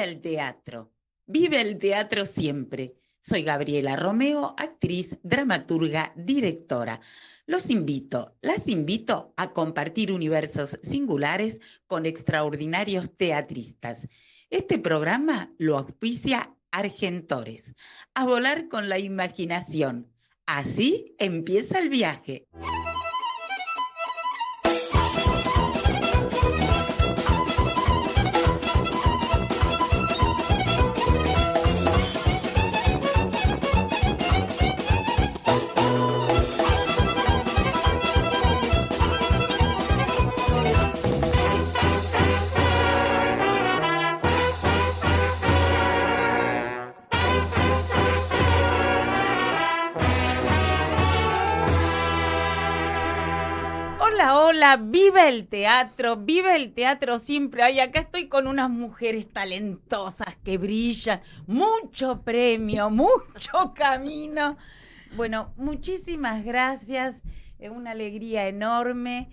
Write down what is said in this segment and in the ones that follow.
el teatro. Vive el teatro siempre. Soy Gabriela Romeo, actriz, dramaturga, directora. Las invito a compartir universos singulares con extraordinarios teatristas. Este programa lo auspicia Argentores. A volar con la imaginación. Así empieza el viaje. Hola, viva el teatro siempre. Ay, acá estoy con unas mujeres talentosas que brillan, mucho premio, mucho camino. Bueno, muchísimas gracias, una alegría enorme.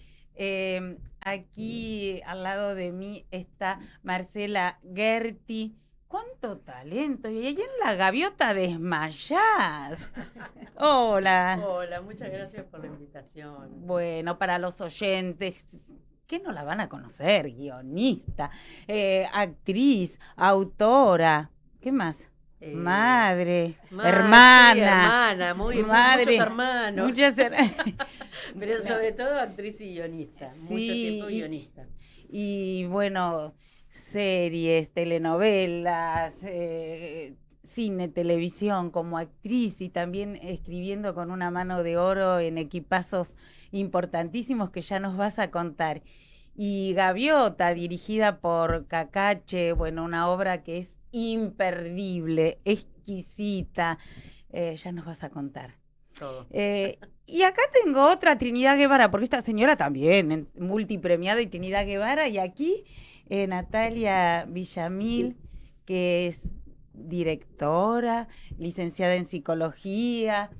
Aquí al lado de mí está Marcela Gerti. ¡Cuánto talento! Y ahí en la gaviota desmayás. Hola. Hola, muchas gracias por la invitación. Bueno, para los oyentes, que no la van a conocer, guionista, actriz, autora, ¿qué más? Madre, hermana. Sí, hermana, muchos hermanos. Pero sobre todo actriz y guionista, sí, mucho tiempo guionista. Y bueno, series, telenovelas, cine, televisión, como actriz y también escribiendo con una mano de oro en equipazos importantísimos que ya nos vas a contar. Y Gaviota, dirigida por Cacache, bueno, una obra que es imperdible, exquisita, ya nos vas a contar. Todo. Y acá tengo otra, Trinidad Guevara, porque esta señora también, multipremiada, y Trinidad Guevara, y aquí Natalia Villamil, que es directora, licenciada en psicología,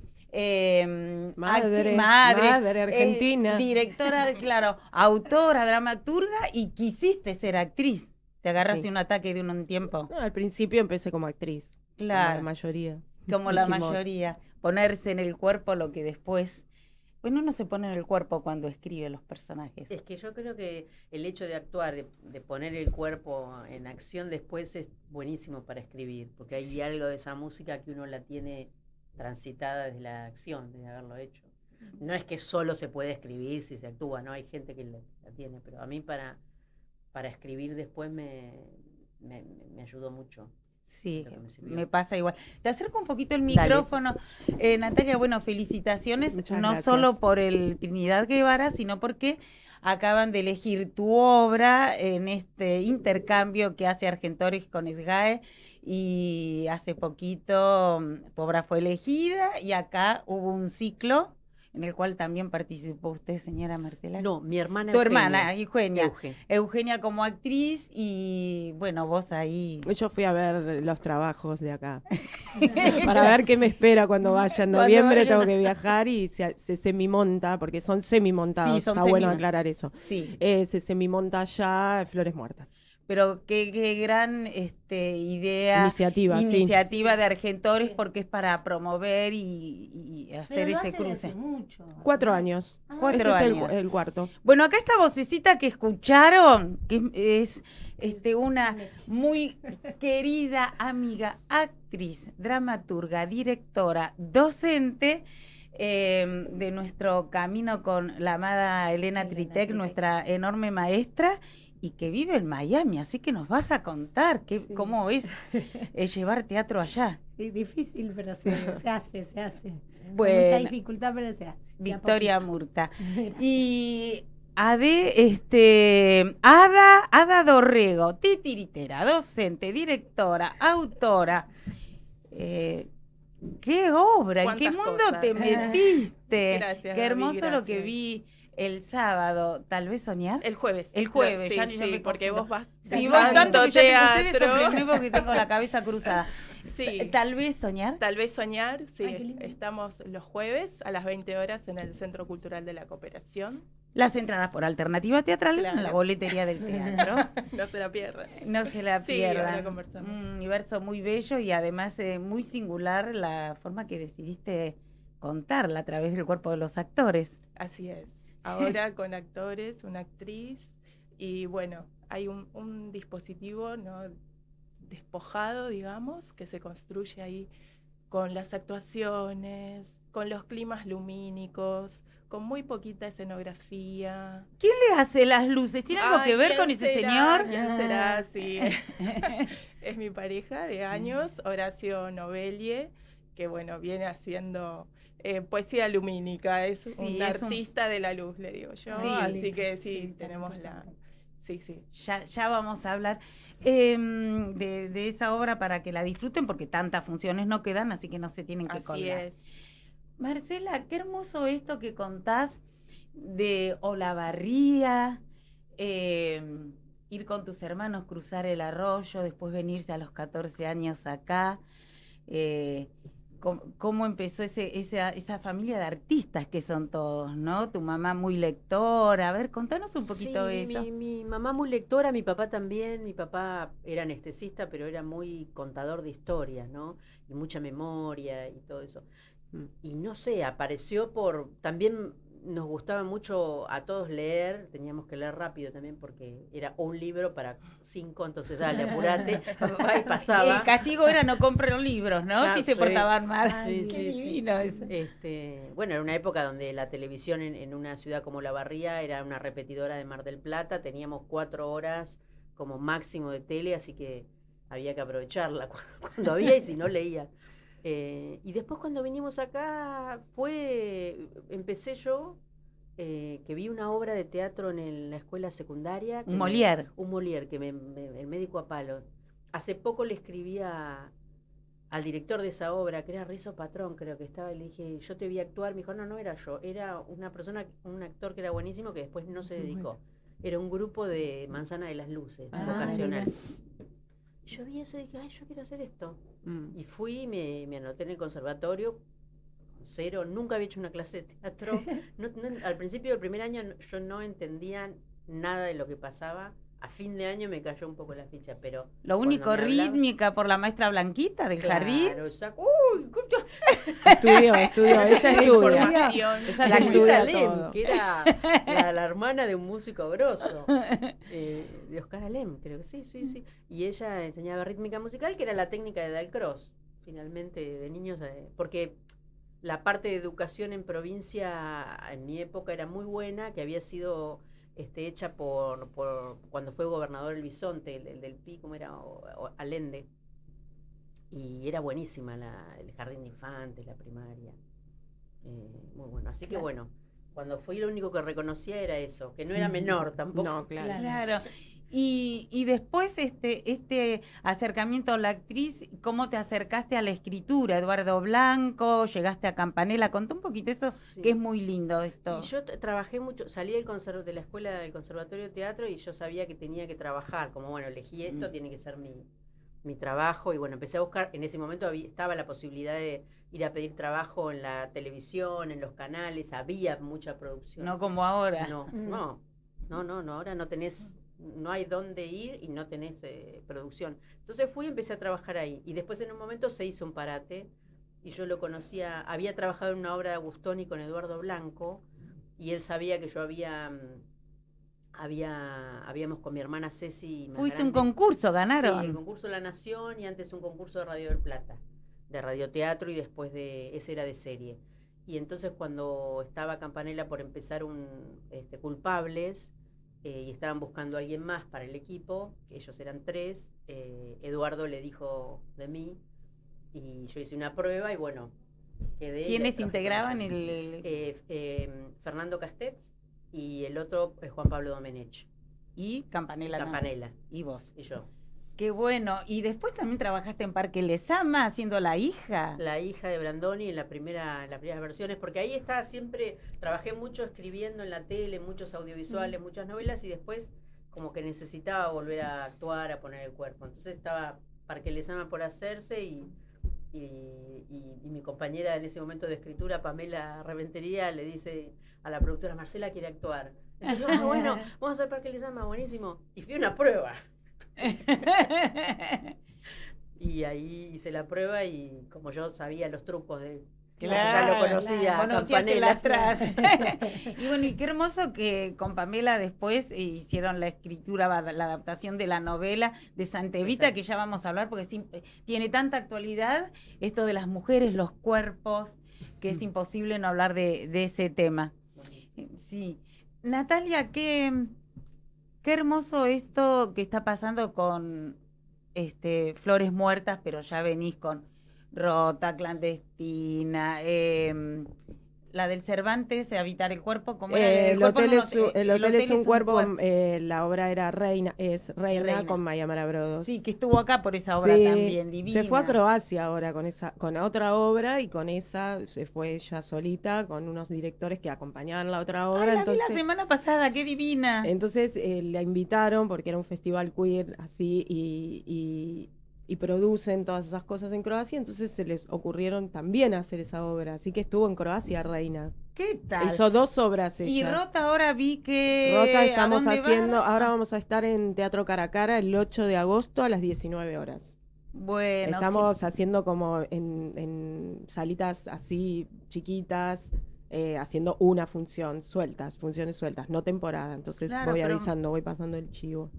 madre argentina, directora, claro, autora, dramaturga, y quisiste ser actriz. Te agarraste un ataque de un tiempo. No, al principio empecé como actriz. Claro. Como la mayoría. Como la mayoría. Ponerse en el cuerpo lo que después... Bueno, uno se pone en el cuerpo cuando escribe los personajes. Es que yo creo que el hecho de actuar, de poner el cuerpo en acción después es buenísimo para escribir, porque hay algo de esa música que uno la tiene transitada desde la acción, de haberlo hecho. No es que solo se puede escribir si se actúa, ¿no? Hay gente que la tiene, pero a mí para escribir después me ayudó mucho. Sí, me pasa igual. Te acerco un poquito el micrófono. Natalia, bueno, felicitaciones. Muchas no gracias. Solo por el Trinidad Guevara, sino porque acaban de elegir tu obra en este intercambio que hace Argentores con SGAE, y hace poquito tu obra fue elegida y acá hubo un ciclo en el cual también participó usted, señora Marcela. No, mi hermana Tu Eugenia. hermana, Eugenia. Eugenia como actriz, y bueno, vos ahí... Yo fui a ver los trabajos de acá para ver qué me espera cuando vaya en noviembre. Tengo que viajar y se semimonta, porque son semimontados. Sí, son Está bueno aclarar eso. Sí. Se semimonta allá Flores Muertas. Pero qué gran idea, iniciativa sí. De Argentores, porque es para promover y hacer ese cruce. Hace mucho. 4 años. 4 años. Es el cuarto. Bueno, acá esta vocecita que escucharon, que es una muy querida amiga, actriz, dramaturga, directora, docente de nuestro camino con la amada Elena Tritec, nuestra enorme maestra, y que vive en Miami, así que nos vas a contar cómo es llevar teatro allá. Es difícil, pero se hace. Bueno, mucha dificultad, pero se hace. Victoria Murta. Y Ada Dorrego, titiritera, docente, directora, autora. ¡Qué obra! ¿En qué mundo te metiste? Gracias, Qué hermoso Gaby, lo que vi el sábado. ¿Tal vez soñar? El jueves. El jueves, sí, ya me porque vos vas sí, vos tanto que ustedes teatro. sorprendí porque tengo la cabeza cruzada. Sí. ¿Tal vez soñar? Tal vez soñar, sí. Ay, Estamos los jueves a las 20 horas en el Centro Cultural de la Cooperación. Las entradas por Alternativa Teatral Claro. en la boletería del teatro. No se la pierdan. No se la Sí, pierdan. ahora conversamos. Un universo muy bello y además muy singular la forma que decidiste contarla a través del cuerpo de los actores. Así es. Ahora con actores, una actriz y bueno, hay un dispositivo, ¿no?, despojado, digamos, que se construye ahí con las actuaciones, con los climas lumínicos, con muy poquita escenografía. ¿Quién le hace las luces? ¿Tiene algo Ay, que ver ¿quién con ese será? señor? ¿Quién será? Sí. Es mi pareja de años, Horacio Novelie, que bueno, viene haciendo poesía lumínica, es Sí, un es un- artista de la luz, le digo yo. Sí. Así que sí, Sí, tenemos tal la... cual. Sí, sí. Ya vamos a hablar de esa obra para que la disfruten, porque tantas funciones no quedan, así que no se tienen que Así colgar. es. Marcela, qué hermoso esto que contás de Olavarría, ir con tus hermanos, cruzar el arroyo, después venirse a los 14 años acá. Cómo empezó esa familia de artistas que son todos, ¿no? Tu mamá muy lectora. A ver, contanos un poquito de eso. Mi mamá muy lectora, mi papá también. Mi papá era anestesista, pero era muy contador de historias, ¿no? Y mucha memoria y todo eso. Y no sé, apareció también nos gustaba mucho a todos leer, teníamos que leer rápido también porque era un libro para 5, entonces dale, apurate, papá, y pasaba. El castigo era no comprar libros, ¿no? Claro, si se sí. portaban mal. Sí, Ay, sí, qué sí. divino eso. Bueno, era una época donde la televisión en una ciudad como Olavarría era una repetidora de Mar del Plata, teníamos 4 horas como máximo de tele, así que había que aprovecharla cuando había y si no leía. Y después cuando vinimos acá empecé yo, que vi una obra de teatro en la escuela secundaria. Un Molière. Un Molière, que el médico a palo. Hace poco le escribí al director de esa obra, que era Rizo Patrón, creo que estaba, y le dije, yo te vi actuar. Me dijo, no era yo, era un actor que era buenísimo que después no se dedicó. Era un grupo de Manzana de las Luces, vocacional. Yo vi eso y dije, ay, yo quiero hacer esto. Y fui, me anoté en el conservatorio, 0, nunca había hecho una clase de teatro. Al principio del primer año yo no entendía nada de lo que pasaba. A fin de año me cayó un poco la ficha, pero... Lo único rítmica por la maestra Blanquita del jardín. ¡Uy! Estudió, ella estudia. Información. Ella La estudia Lem, todo. que era la hermana de un músico grosso, de Oscar Alem, creo que sí. Y ella enseñaba rítmica musical, que era la técnica de Dalcroze, finalmente, de niños, porque la parte de educación en provincia en mi época era muy buena, que había sido hecha por cuando fue gobernador el Bisonte, el del Pi, ¿cómo era? Allende. Y era buenísima el jardín de infantes, la primaria. Muy bueno. Así que bueno, cuando fui lo único que reconocía era eso, que no era menor tampoco. No, claro. Claro. Y después este acercamiento a la actriz, ¿cómo te acercaste a la escritura? Eduardo Blanco, llegaste a Campanella, contá un poquito eso, Sí. que es muy lindo esto. Y yo trabajé mucho, salí de la escuela del Conservatorio de Teatro y yo sabía que tenía que trabajar, como bueno, elegí esto, tiene que ser mi trabajo, y bueno, empecé a buscar, en ese momento estaba la posibilidad de ir a pedir trabajo en la televisión, en los canales, había mucha producción. No como ahora. No, ahora no hay dónde ir y no tenés producción. Entonces fui y empecé a trabajar ahí. Y después en un momento se hizo un parate y yo lo conocía, había trabajado en una obra de Agustoni con Eduardo Blanco y él sabía que yo habíamos con mi hermana Ceci. Fuiste un concurso, ganaron. Sí, el concurso de La Nación y antes un concurso de Radio del Plata, de radioteatro y después ese era de serie. Y entonces cuando estaba Campanella por empezar Culpables, y estaban buscando a alguien más para el equipo, que ellos eran 3, Eduardo le dijo de mí, y yo hice una prueba y bueno, quedé. ¿Quiénes integraban el...? Fernando Castets y el otro Juan Pablo Domenech. Y Campanella. Campanella. Y vos. Y yo. Qué bueno. Y después también trabajaste en Parque Lezama haciendo la hija. La hija de Brandoni en las primeras versiones, porque ahí siempre trabajé mucho escribiendo en la tele, muchos audiovisuales, muchas novelas, y después como que necesitaba volver a actuar, a poner el cuerpo. Entonces estaba Parque Lezama por hacerse y mi compañera en ese momento de escritura, Pamela Reventería, le dice a la productora, Marcela quiere actuar. Entonces, bueno, vamos a hacer Parque Lezama, buenísimo. Y fui a una prueba. Y ahí hice la prueba y como yo sabía los trucos de... ya lo conocía, conocías el Campanella. atrás. Y bueno, y qué hermoso que con Pamela después hicieron la escritura, la adaptación de la novela de Santa Evita, Exacto. que ya vamos a hablar porque tiene tanta actualidad esto de las mujeres, los cuerpos, que es imposible no hablar de ese tema. Sí. Natalia, qué hermoso esto que está pasando con Flores Muertas, pero ya venís con Rota, Clandestina, la del Cervantes, Habitar el Cuerpo, ¿cómo era? El hotel es un cuerpo, cuerpo. la obra era Reina Reina. con Maya Marabrados. Sí, que estuvo acá por esa obra Sí, también, divina. se fue a Croacia ahora con otra obra y con esa se fue ella solita con unos directores que acompañaban la otra obra. Ay, la entonces, vi la semana pasada, qué divina. Entonces la invitaron porque era un festival queer así y producen todas esas cosas en Croacia, entonces se les ocurrieron también hacer esa obra. Así que estuvo en Croacia, Reina. ¿Qué tal? Hizo 2 obras ella. Y Rota ahora vi que... Rota estamos ¿a dónde haciendo, va? ahora vamos a estar en Teatro Caracara el 8 de agosto a las 19 horas. Bueno, Estamos haciendo como en salitas así chiquitas, haciendo una funciones sueltas, no temporada. Entonces Claro, voy pero- avisando, voy pasando el chivo.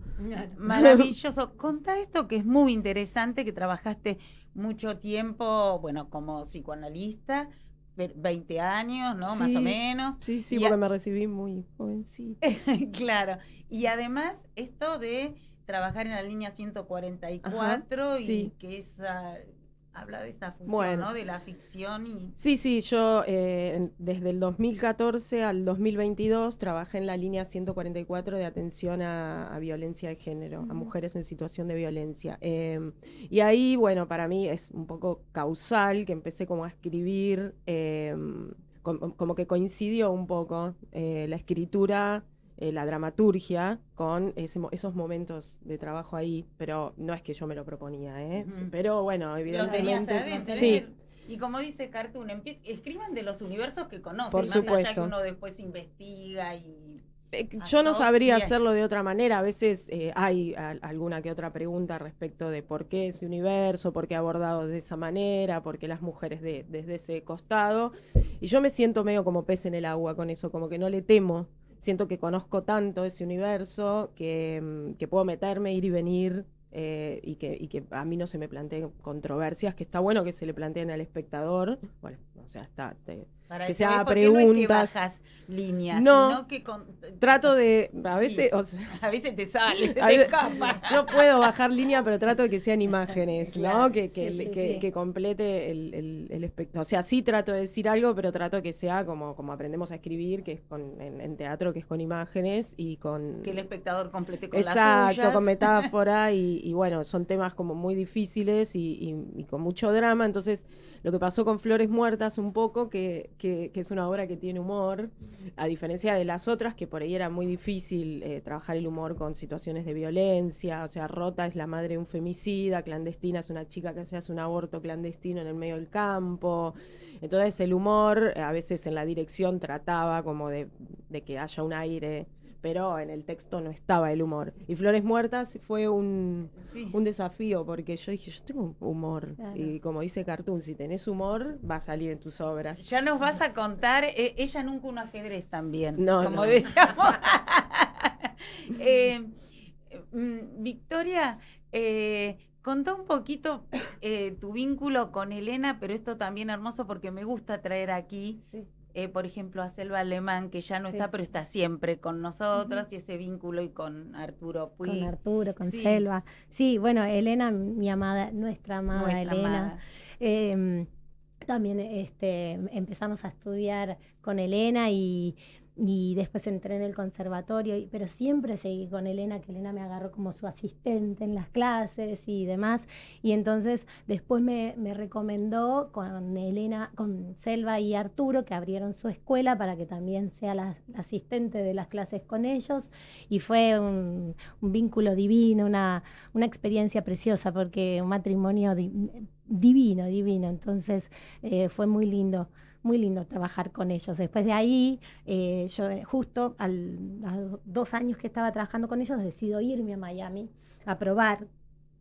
maravilloso. Contá esto que es muy interesante, que trabajaste mucho tiempo, bueno, como psicoanalista, 20 años, ¿no? Más o Sí, menos. Sí, Y porque me recibí muy jovencita. Claro. Y además, esto de trabajar en la línea 144 Ajá, y sí. que habla de esta función, Bueno. ¿no? De la ficción y... Sí, yo desde el 2014 al 2022 trabajé en la línea 144 de atención a violencia de género, a mujeres en situación de violencia. Y ahí, bueno, para mí es un poco causal que empecé como a escribir, como que coincidió un poco la escritura, la dramaturgia con esos momentos de trabajo ahí, pero no es que yo me lo proponía, Ujú. pero bueno, Lo tenías evidentemente... adentro, Sí. Y como dice Cartoon, escriban de los universos que conocen, Por más allá que supuesto. uno después investiga y... Yo no sabría asocia. hacerlo de otra manera. A veces hay alguna que otra pregunta respecto de por qué ese universo, por qué abordado de esa manera, por qué las mujeres desde ese costado. Y yo me siento medio como pez en el agua con eso, como que no le temo. Siento que conozco tanto ese universo que puedo meterme, ir y venir, y que a mí no se me planteen controversias, que está bueno que se le planteen al espectador. Bueno, o sea, Para que eso se haga es porque no es que preguntas. bajas líneas, No, sino que Trato de, a Sí. veces, o sea, a veces te sale, se a te veces- escapa. no puedo bajar línea, pero trato de que sean imágenes, Claro, ¿no? Que sí. complete el espectáculo. O sea, sí trato de decir algo, pero trato que sea como aprendemos a escribir, que es en teatro, que es con imágenes y con... Que el espectador complete con las Exacto, suyas. con metáfora y bueno, son temas como muy difíciles y con mucho drama. Entonces, lo que pasó con Flores Muertas un poco, que es una obra que tiene humor, a diferencia de las otras, que por ahí era muy difícil trabajar el humor con situaciones de violencia. O sea, Rota es la madre de un femicida, Clandestina es una chica que se hace un aborto clandestino en el medio del campo. Entonces, el humor a veces en la dirección trataba como de que haya un aire, pero en el texto no estaba el humor. Y Flores Muertas fue un Sí. desafío, porque yo dije, yo tengo humor. Claro. Y como dice Cartoon, si tenés humor, va a salir en tus obras. Ya nos vas a contar, ella nunca un ajedrez también, No, como no. decíamos. Victoria, contá un poquito tu vínculo con Elena, pero esto también hermoso porque me gusta traer aquí, Sí. por ejemplo, a Selva Alemán, que ya no Sí. está, pero está siempre con nosotros, y ese vínculo, y con Arturo Con Puig. Arturo, con Sí. Selva. Sí, bueno, Elena, mi amada, nuestra amada Nuestra Elena. amada. También empezamos a estudiar con Elena y después entré en el conservatorio, pero siempre seguí con Elena, que Elena me agarró como su asistente en las clases y demás. Y entonces después me recomendó con Elena, con Selva y Arturo, que abrieron su escuela para que también sea la asistente de las clases con ellos. Y fue un vínculo divino, una experiencia preciosa, porque un matrimonio divino. Entonces fue muy lindo muy lindo trabajar con ellos. Después de ahí, yo justo a los 2 años que estaba trabajando con ellos, decido irme a Miami a probar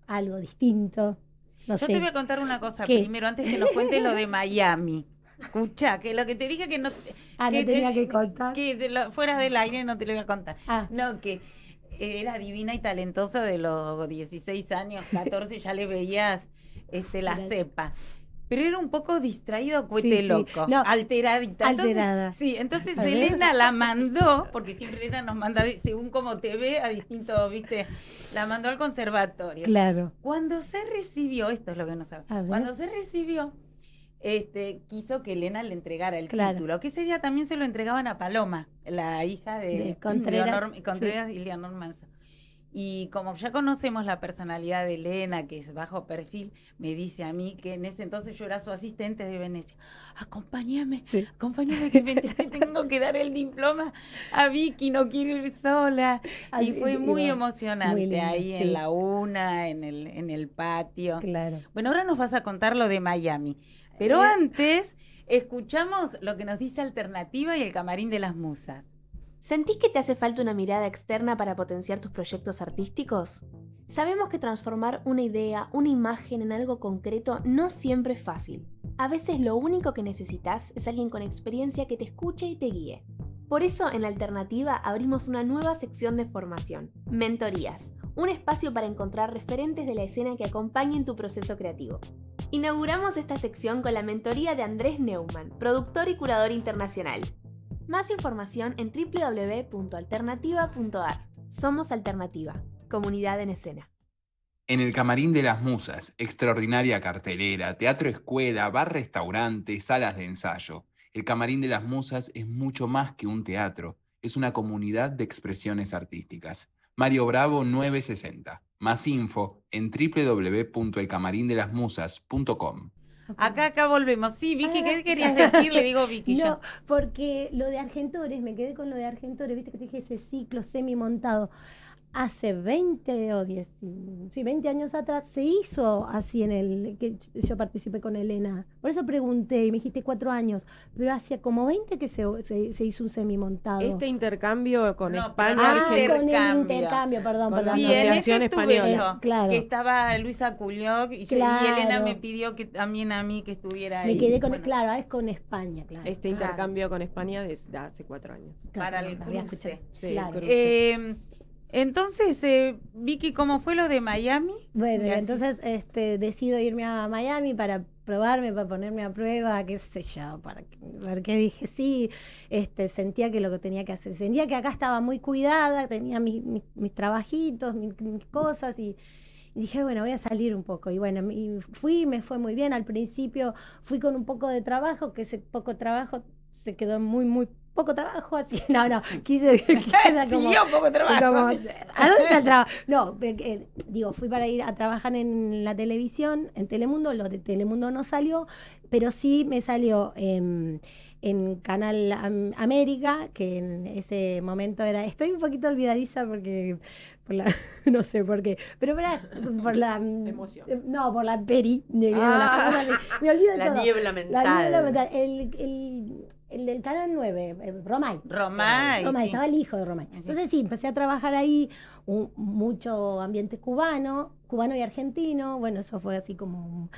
algo distinto. No Yo sé. te voy a contar una cosa ¿Qué? primero, antes que nos cuentes lo de Miami. Escucha, que lo que te dije que no... No tenía que contar. Que fuera del aire no te lo voy a contar. Ah. No, que era divina y talentosa de los 16 años, 14, ya le veías la Gracias. cepa. Pero era un poco distraído, cuete Sí. loco, No, alteradita. alterada. Entonces A ver. Elena la mandó, porque siempre Elena nos manda, según como te ve, a distintos, ¿viste? La mandó al conservatorio. Claro. Cuando se recibió, esto es lo que no sabe, A ver. cuando se recibió, quiso que Elena le entregara el Claro. título, que ese día también se lo entregaban a Paloma, la hija de Contreras, Contreras y Leonor Manso. Y como ya conocemos la personalidad de Elena, que es bajo perfil, me dice a mí que en ese entonces yo era su asistente de Venecia. Acompáñame que me tengo que dar el diploma a Vicky, no quiero ir sola. Ay, Y fue y muy bueno, emocionante muy lindo, ahí sí. en la una, en el patio. Claro. Bueno, ahora nos vas a contar lo de Miami. Pero antes, escuchamos lo que nos dice Alternativa y el Camarín de las Musas. ¿Sentís que te hace falta una mirada externa para potenciar tus proyectos artísticos? Sabemos que transformar una idea, una imagen en algo concreto no siempre es fácil. A veces lo único que necesitas es alguien con experiencia que te escuche y te guíe. Por eso en Alternativa abrimos una nueva sección de formación, Mentorías, un espacio para encontrar referentes de la escena que acompañen tu proceso creativo. Inauguramos esta sección con la mentoría de Andrés Neumann, productor y curador internacional. Más información en www.alternativa.ar. Somos Alternativa, comunidad en escena. En el Camarín de las Musas, extraordinaria cartelera, teatro escuela, bar restaurante, salas de ensayo. El Camarín de las Musas es mucho más que un teatro, es una comunidad de expresiones artísticas. Mario Bravo 960. Más info en www.elcamarindelasmusas.com. Acá volvemos. Sí, Vicky, ¿qué querías decir? Le digo Vicky. No, yo. porque lo de Argentores, me quedé con lo de Argentores, viste que te dije ese ciclo semi-montado. Hace 20 o 10, sí, 20 años atrás se hizo así que yo participé con Elena. Por eso pregunté y me dijiste 4 años, pero hacía como 20 que se hizo un semi-montado. Este intercambio con No, España, pero Argentina, con el intercambio, perdón. Con la Sí, perdón. en ese Asociación estuve Española. yo, Claro. que estaba Luisa Culioc y Claro. Elena me pidió que también a mí que estuviera ahí. Me quedé con, Bueno, claro, es con España, claro. este intercambio con España desde hace 4 años. para Claro, el no, había cruce. escuchado. Sí, Claro. el cruce. Entonces, Vicky, ¿cómo fue lo de Miami? Bueno, Y y así- entonces decido irme a Miami para probarme, para ponerme a prueba, qué sé yo, ver qué dije. Sí, sentía que lo que tenía que hacer. Sentía que acá estaba muy cuidada, tenía mis trabajitos, mis cosas y dije, bueno, voy a salir un poco. Y bueno, me fue muy bien. Al principio fui con un poco de trabajo, que ese poco trabajo se quedó muy, muy poco trabajo, así que no, quise como, Siguió poco trabajo. como, ¿a dónde está el trabajo? No, digo, fui para ir a trabajar en la televisión, en Telemundo, lo de Telemundo no salió, pero sí me salió en Canal América, que en ese momento estoy un poquito olvidadiza porque, no sé por qué, pero por la Emoción. No, por la peri, me olvido de La todo. niebla mental. La niebla mental. El del Canal 9, Romay. Romay, Romay, sí. estaba el hijo de Romay. Sí. Entonces sí, empecé a trabajar ahí, mucho ambiente cubano y argentino. Bueno, eso fue así como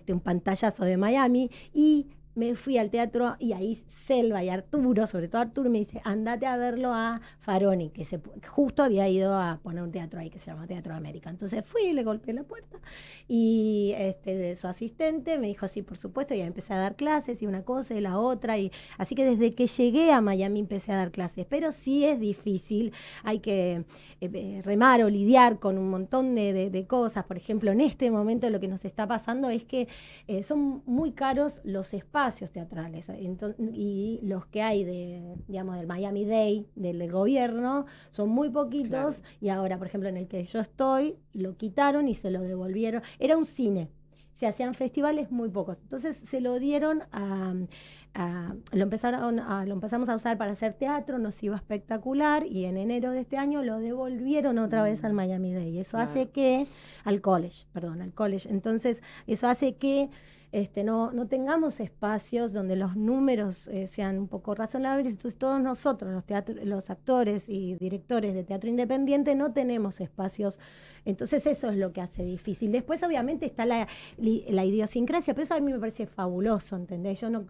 un pantallazo de Miami. Y me fui al teatro y ahí Selva y Arturo, sobre todo Arturo, me dice, andate a verlo a Faroni, que justo había ido a poner un teatro ahí que se llama Teatro América. Entonces fui, le golpeé la puerta y su asistente me dijo, sí, por supuesto, y ahí empecé a dar clases y una cosa y la otra. Y así que desde que llegué a Miami empecé a dar clases, pero sí es difícil, hay que remar o lidiar con un montón de cosas. Por ejemplo, en este momento lo que nos está pasando es que son muy caros los espacios teatrales, y los que hay digamos, del Miami Day, del gobierno, son muy poquitos, claro. Y ahora, por ejemplo, en el que yo estoy, lo quitaron y se lo devolvieron. Era un cine, se hacían festivales muy pocos, entonces se lo dieron lo empezamos a usar para hacer teatro, nos iba espectacular, y en enero de este año lo devolvieron otra vez al Miami Day. Eso hace que, al college, entonces eso hace que no tengamos espacios donde los números sean un poco razonables. Entonces todos nosotros, los actores y directores de teatro independiente, no tenemos espacios. Entonces eso es lo que hace difícil. Después obviamente está la idiosincrasia, pero eso a mí me parece fabuloso, ¿entendés? Yo no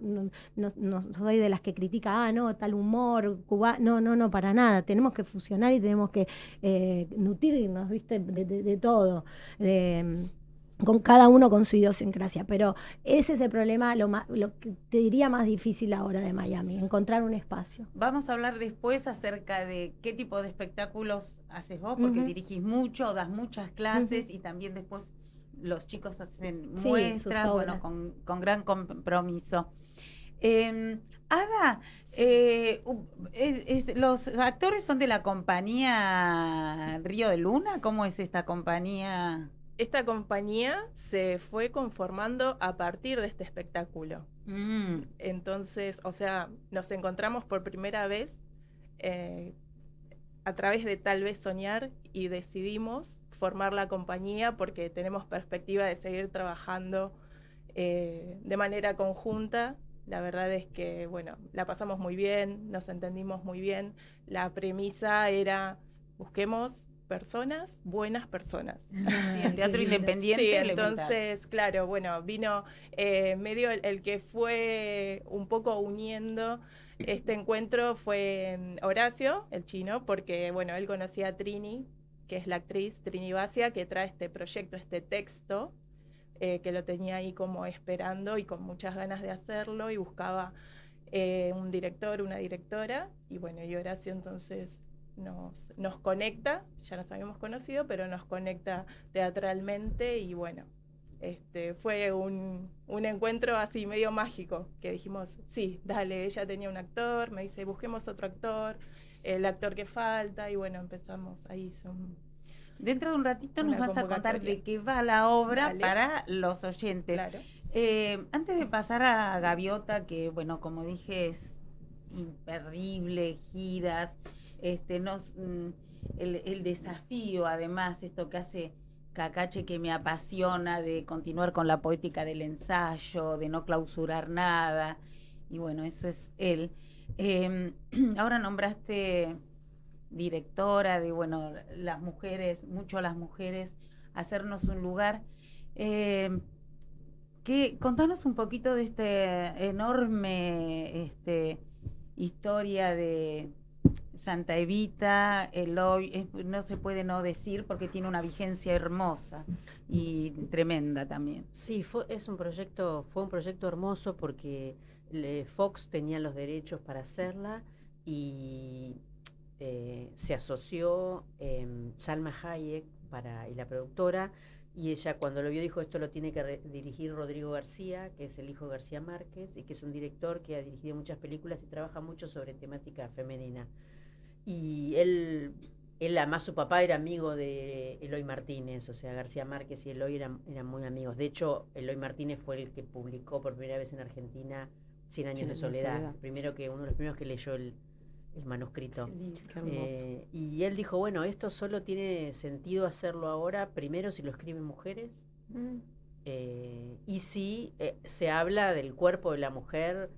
soy de las que critica, no, tal humor, no, para nada. Tenemos que fusionar y tenemos que nutrirnos, ¿viste? De todo. Con cada uno con su idiosincrasia, pero ese es el problema, lo que te diría más difícil ahora de Miami, encontrar un espacio. Vamos a hablar después acerca de qué tipo de espectáculos haces vos, porque dirigís mucho, das muchas clases y también después los chicos hacen muestras, bueno, con gran compromiso. Ada, los actores son de la compañía Río de Luna. ¿Cómo es esta compañía? Esta compañía se fue conformando a partir de este espectáculo. Entonces, o sea, nos encontramos por primera vez a través de Tal vez Soñar y decidimos formar la compañía porque tenemos perspectiva de seguir trabajando de manera conjunta. La verdad es que, bueno, la pasamos muy bien, nos entendimos muy bien. La premisa era, busquemos buenas personas. Sí, en teatro independiente. Sí, entonces, claro, bueno, vino medio el que fue un poco uniendo este encuentro fue Horacio, el chino, porque, bueno, él conocía a Trini, que es la actriz, Trini Basia, que trae este proyecto, este texto, que lo tenía ahí como esperando y con muchas ganas de hacerlo, y buscaba un director, una directora, y bueno, y Horacio entonces nos conecta, ya nos habíamos conocido, pero nos conecta teatralmente y bueno, fue un encuentro así medio mágico, que dijimos, sí, dale, ella tenía un actor, me dice, busquemos otro actor, el actor que falta, y bueno, empezamos ahí. Dentro de un ratito nos vas a contar de qué va la obra para los oyentes. Claro. Antes de pasar a Gaviota, que bueno, como dije, es imperdible, giras, el desafío, además, esto que hace Cacache, que me apasiona, de continuar con la poética del ensayo, de no clausurar nada, y bueno, eso es él. Ahora nombraste directora de, bueno, las mujeres, hacernos un lugar. Contanos un poquito de este enorme historia de Santa Evita, Eloy, no se puede no decir porque tiene una vigencia hermosa y tremenda también. Sí, fue un proyecto hermoso porque Fox tenía los derechos para hacerla y se asoció Salma Hayek y la productora, y ella cuando lo vio dijo, esto lo tiene que dirigir Rodrigo García, que es el hijo de García Márquez y que es un director que ha dirigido muchas películas y trabaja mucho sobre temática femenina. Y él además su papá era amigo de Eloy Martínez, o sea, García Márquez y Eloy eran muy amigos. De hecho, Eloy Martínez fue el que publicó por primera vez en Argentina 100 años de soledad. Uno de los primeros que leyó el manuscrito. Y él dijo, bueno, esto solo tiene sentido hacerlo ahora, primero si lo escriben mujeres, y si se habla del cuerpo de la mujer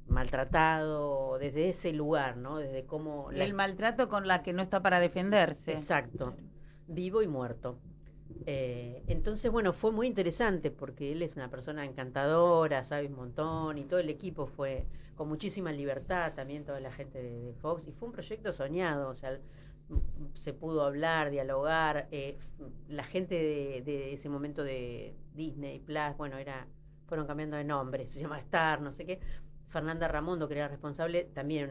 maltratado desde ese lugar, ¿no? Desde cómo el maltrato con la que no está para defenderse. Exacto, vivo y muerto. Entonces, bueno, fue muy interesante porque él es una persona encantadora, sabe un montón, y todo el equipo fue con muchísima libertad, también toda la gente de Fox, y fue un proyecto soñado, o sea, se pudo hablar, dialogar, la gente de ese momento de Disney Plus, bueno, fueron cambiando de nombre, se llama Star, no sé qué. Fernanda Ramondo, que era responsable, también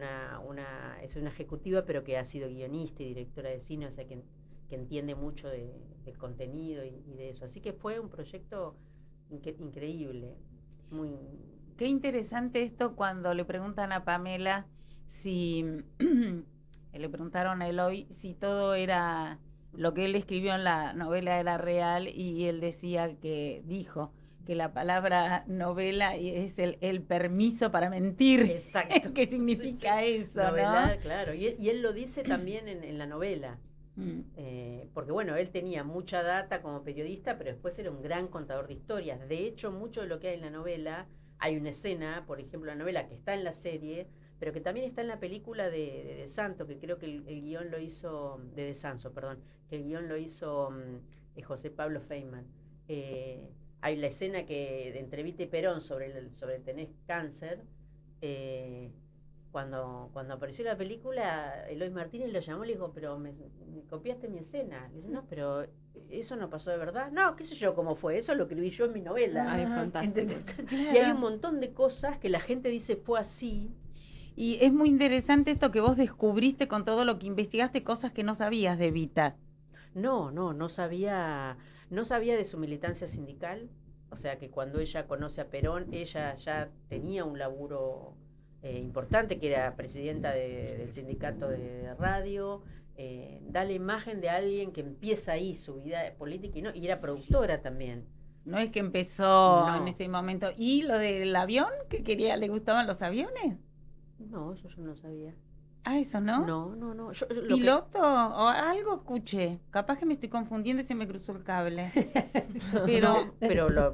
es una ejecutiva, pero que ha sido guionista y directora de cine, o sea que entiende mucho del contenido y de eso. Así que fue un proyecto increíble. Qué interesante esto cuando le preguntan a Pamela le preguntaron a Eloy si todo era lo que él escribió en la novela era real, y él dijo que la palabra novela es el permiso para mentir. Exacto. ¿Qué significa eso? Novelar, ¿no? claro. Y él lo dice también en la novela. Porque bueno, él tenía mucha data como periodista, pero después era un gran contador de historias. De hecho, mucho de lo que hay en la novela, hay una escena, por ejemplo, la novela que está en la serie, pero que también está en la película de Santo, que creo que el guión lo hizo, de Sanso, perdón, que el guión lo hizo José Pablo Feynman. Hay la escena que de entre Evita y Perón sobre tenés cáncer. Cuando apareció la película, Eloy Martínez lo llamó y le dijo, pero me copiaste mi escena. Le dice, no, pero eso no pasó de verdad. No, qué sé yo cómo fue, eso lo escribí yo en mi novela. Ay, fantástico. Y hay un montón de cosas que la gente dice fue así. Y es muy interesante esto que vos descubriste con todo lo que investigaste, cosas que no sabías de Evita. No sabía de su militancia sindical. O sea que cuando ella conoce a Perón, ella ya tenía un laburo importante, que era presidenta del sindicato de radio. Da la imagen de alguien que empieza ahí su vida política y era productora también. No es que empezó No. en ese momento. ¿Y lo del avión? ¿Que le gustaban los aviones? No, eso yo no sabía. Ah, ¿eso no? No. Yo lo que- ¿Piloto? O algo escuché. Capaz que me estoy confundiendo y se me cruzó el cable. Pero... pero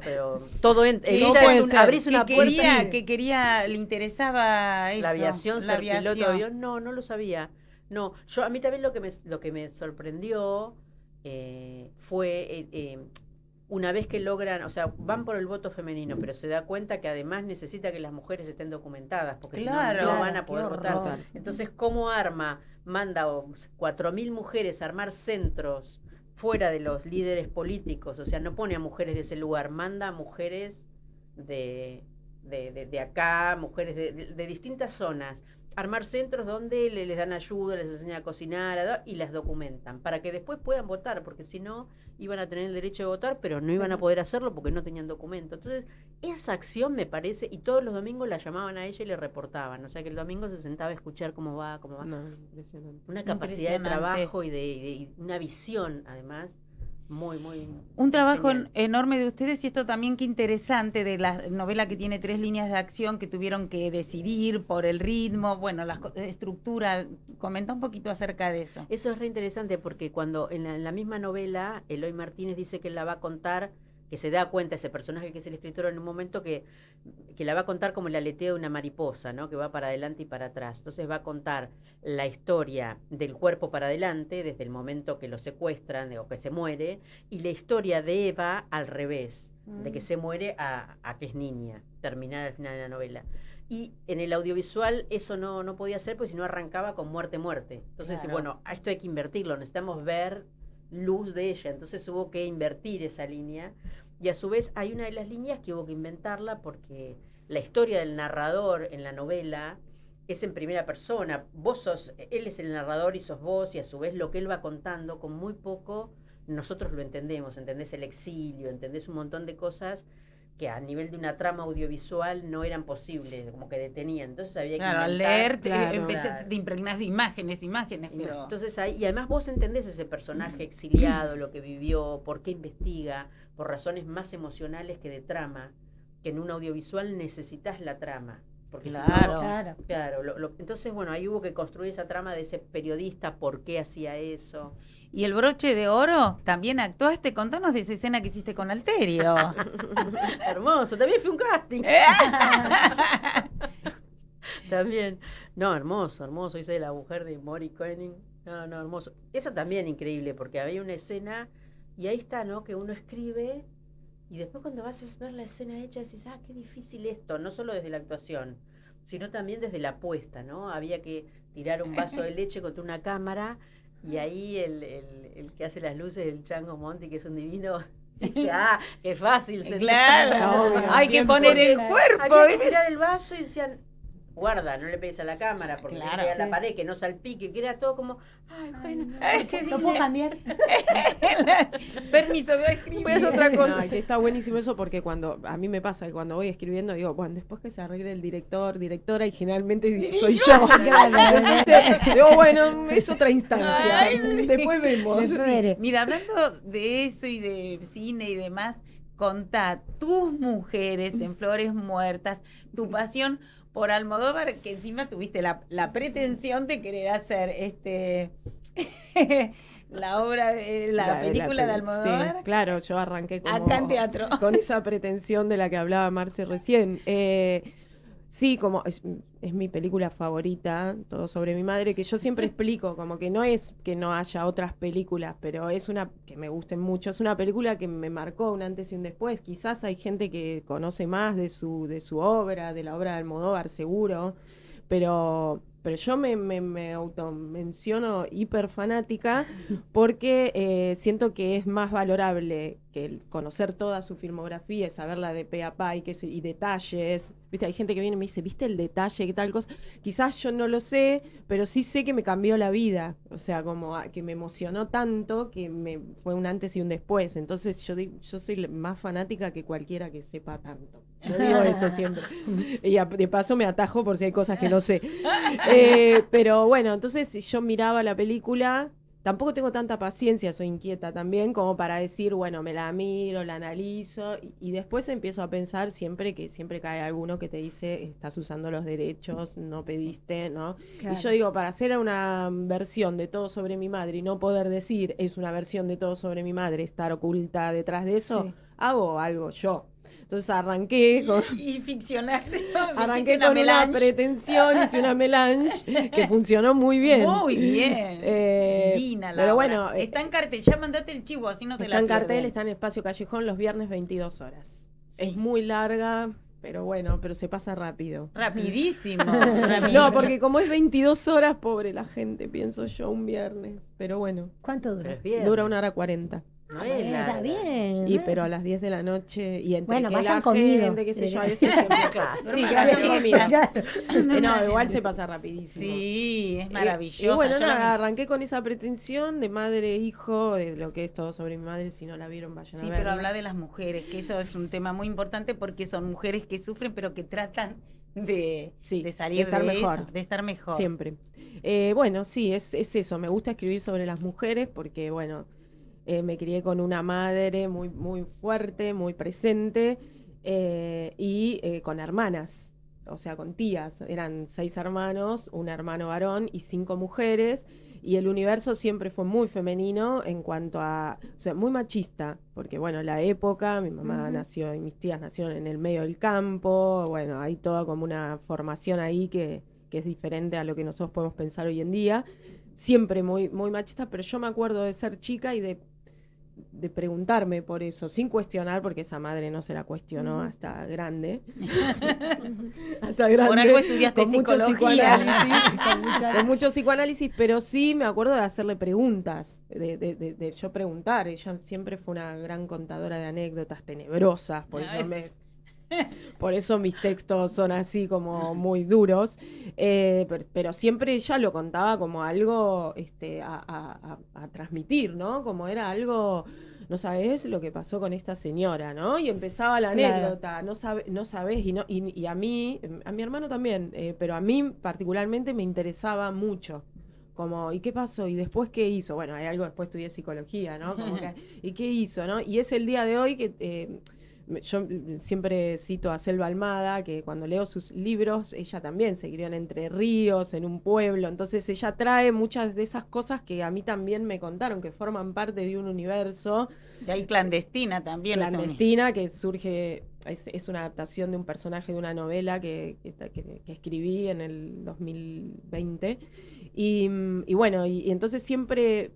todo Evita puede es ser. abrís una puerta. Le interesaba eso. La aviación, la ser piloto de aviación. avión, no lo sabía. No, a mí también lo que me sorprendió fue una vez que logran, o sea, van por el voto femenino, pero se da cuenta que además necesita que las mujeres estén documentadas, porque Claro, si no, no van a qué poder horror. votar. Entonces, ¿cómo manda 4.000 mujeres a armar centros fuera de los líderes políticos? O sea, no pone a mujeres de ese lugar, manda a mujeres de acá, mujeres de distintas zonas, armar centros donde les dan ayuda, les enseñan a cocinar y las documentan, para que después puedan votar, porque si no, iban a tener el derecho de votar, pero no iban a poder hacerlo porque no tenían documento. Entonces, esa acción me parece, y todos los domingos la llamaban a ella y le reportaban, o sea que el domingo se sentaba a escuchar cómo va. No, impresionante. Una capacidad de Impresionante. trabajo y de una visión, además, muy, muy... Un trabajo genial. enorme de ustedes, y esto también qué interesante de la novela, que tiene 3 líneas de acción que tuvieron que decidir por el ritmo, bueno, la estructura. Comenta un poquito acerca de eso. Eso es re interesante porque cuando en la misma novela Eloy Martínez dice que él la va a contar, que se da cuenta ese personaje que es el escritor en un momento que la va a contar como el aleteo de una mariposa, ¿no? Que va para adelante y para atrás. Entonces va a contar la historia del cuerpo para adelante desde el momento que lo secuestran o que se muere, y la historia de Eva al revés, de que se muere a que es niña, terminar al final de la novela. Y en el audiovisual eso no podía ser, porque si no arrancaba con muerte. Entonces, Claro. bueno, a esto hay que invertirlo, necesitamos ver luz de ella, entonces hubo que invertir esa línea, y a su vez hay una de las líneas que hubo que inventarla porque la historia del narrador en la novela es en primera persona. Él es el narrador y sos vos, y a su vez lo que él va contando, con muy poco nosotros lo entendemos, entendés el exilio, entendés un montón de cosas que a nivel de una trama audiovisual no eran posibles, como que detenían. Entonces había Claro, que al inventar. leer Claro. te impregnás de imágenes, pero... Entonces y además vos entendés ese personaje exiliado, lo que vivió, por qué investiga, por razones más emocionales que de trama, que en un audiovisual necesitas la trama. Porque si no, Claro. Claro. entonces, bueno, ahí hubo que construir esa trama de ese periodista, por qué hacía eso. Y el broche de oro, también actuaste. Contanos de esa escena que hiciste con Alterio. Hermoso, también fue un casting. También. No, hermoso. Hice la mujer de Mori Koenig. No, hermoso. Eso también increíble, porque había una escena, y ahí está, ¿no? Que uno escribe, y después cuando vas a ver la escena hecha, decís, qué difícil esto, no solo desde la actuación, sino también desde la puesta, ¿no? Había que tirar un vaso de leche contra una cámara, y ahí el que hace las luces, el Chango Monti, que es un divino, dice, qué fácil. Claro, Obvio, hay que siempre. poner el cuerpo. Había que tirar el vaso y decían, guarda, no le pegues a la cámara, porque Claro. le pegue a la pared, que no salpique, que era todo como, bueno, ¿qué ¿No puedo cambiar? Permiso, voy a escribir. voy a hacer otra cosa? No, que está buenísimo eso, porque cuando a mí me pasa que cuando voy escribiendo digo, bueno, después que se arregle el director, directora, y generalmente soy yo. Entonces, digo, bueno, es otra instancia. Después vemos. Después veré. Mira, hablando de eso y de cine y demás, contá tus mujeres en Flores Muertas, tu pasión por Almodóvar, que encima tuviste la pretensión de querer hacer la obra, la película de Almodóvar. Sí, claro, yo arranqué Acá en teatro. con esa pretensión de la que hablaba Marce recién. Sí, como es mi película favorita, Todo sobre mi madre, que yo siempre explico, como que no es que no haya otras películas, pero es una que me gusten mucho, es una película que me marcó un antes y un después. Quizás hay gente que conoce más de su obra, de la obra de Almodóvar, seguro, pero yo me automenciono hiper fanática porque siento que es más valorable que conocer toda su filmografía, saberla de pe a pa y detalles. ¿Viste? Hay gente que viene y me dice, ¿viste el detalle? ¿Qué tal cosa? Quizás yo no lo sé, pero sí sé que me cambió la vida. O sea, como que me emocionó tanto que fue un antes y un después. Entonces yo soy más fanática que cualquiera que sepa tanto. Yo digo eso siempre. Y de paso me atajo por si hay cosas que no sé. Pero bueno, entonces yo miraba la película. Tampoco tengo tanta paciencia, soy inquieta también, como para decir, bueno, me la miro, la analizo, y después empiezo a pensar siempre cae alguno que te dice, estás usando los derechos, no pediste, ¿no? Claro. Y yo digo, para hacer una versión de Todo sobre mi madre y no poder decir, es una versión de Todo sobre mi madre, estar oculta detrás de eso, hago algo yo. Entonces arranqué con... Y ficcionaste. Arranqué con una pretensión, hice una melange que funcionó muy bien. Muy bien. Divina la pero obra. Bueno, está en cartel, ya mandate el chivo, así no te la pierden. Está en cartel, está en Espacio Callejón los viernes 22 horas. Sí. Es muy larga, pero se pasa rápido. Rapidísimo. No, porque como es 22 horas, pobre la gente, pienso yo, un viernes. Pero bueno. ¿Cuánto dura? Dura 1 hora 40. Está bien. Pero a las 10 de la noche y entre bueno, que vayan la comido. Gente, qué sé yo, a veces claro. Sí, que vayan comido. No, igual se pasa rapidísimo. Sí, es maravilloso. Y bueno, arranqué con esa pretensión de madre e hijo, de lo que es Todo sobre mi madre. Si no la vieron, vayan a verla. Sí, pero habla de las mujeres, que eso es un tema muy importante porque son mujeres que sufren, pero que tratan de salir de estar mejor. Eso, de estar mejor. Siempre. Bueno, sí, es eso. Me gusta escribir sobre las mujeres porque, bueno, me crié con una madre muy, muy fuerte, muy presente, y con hermanas, o sea, con tías. Eran 6 hermanos, un hermano varón y 5 mujeres, y el universo siempre fue muy femenino en cuanto a, o sea, muy machista, porque bueno, la época, mi mamá nació y mis tías nacieron en el medio del campo, bueno, hay toda como una formación ahí que es diferente a lo que nosotros podemos pensar hoy en día, siempre muy, muy machista, pero yo me acuerdo de ser chica y de preguntarme por eso, sin cuestionar, porque esa madre no se la cuestionó hasta grande. Hasta grande. Por algo estudiaste con mucho psicoanálisis, pero sí me acuerdo de hacerle preguntas, de yo preguntar. Ella siempre fue una gran contadora de anécdotas tenebrosas, por eso mis textos son así como muy duros, pero siempre ella lo contaba como algo a transmitir, ¿no? Como era algo, no sabés lo que pasó con esta señora, ¿no? Y empezaba la anécdota, no sabés, y a mi hermano también, pero a mí particularmente me interesaba mucho. Como, ¿y qué pasó? ¿Y después qué hizo? Bueno, hay algo, después estudié psicología, ¿no? Como que, ¿y qué hizo, no? Y es el día de hoy que... yo siempre cito a Selva Almada, que cuando leo sus libros, ella también se crió en Entre Ríos, en un pueblo, entonces ella trae muchas de esas cosas que a mí también me contaron, que forman parte de un universo. De ahí Clandestina también. Clandestina, que surge, es una adaptación de un personaje de una novela que escribí en el 2020. Y bueno, y entonces siempre...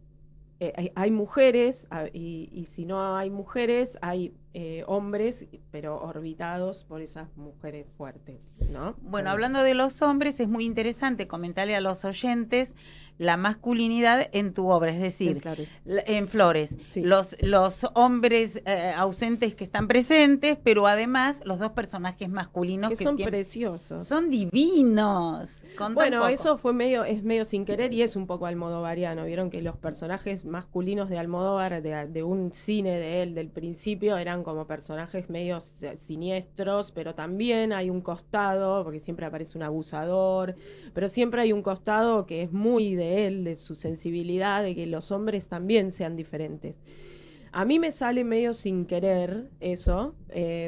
hay mujeres, y si no hay mujeres, hay hombres, pero orbitados por esas mujeres fuertes, ¿no? Bueno, hablando de los hombres, es muy interesante comentarle a los oyentes la masculinidad en tu obra, es decir, en Flores. Sí. Los hombres ausentes que están presentes, pero además los 2 personajes masculinos que son preciosos. Son divinos. Bueno, eso es medio sin querer y es un poco almodovariano. Vieron que los personajes masculinos de Almodóvar, de un cine de él del principio, eran como personajes medio siniestros, pero también hay un costado, porque siempre aparece un abusador, pero siempre hay un costado que es muy de él, de su sensibilidad, de que los hombres también sean diferentes. A mí me sale medio sin querer eso,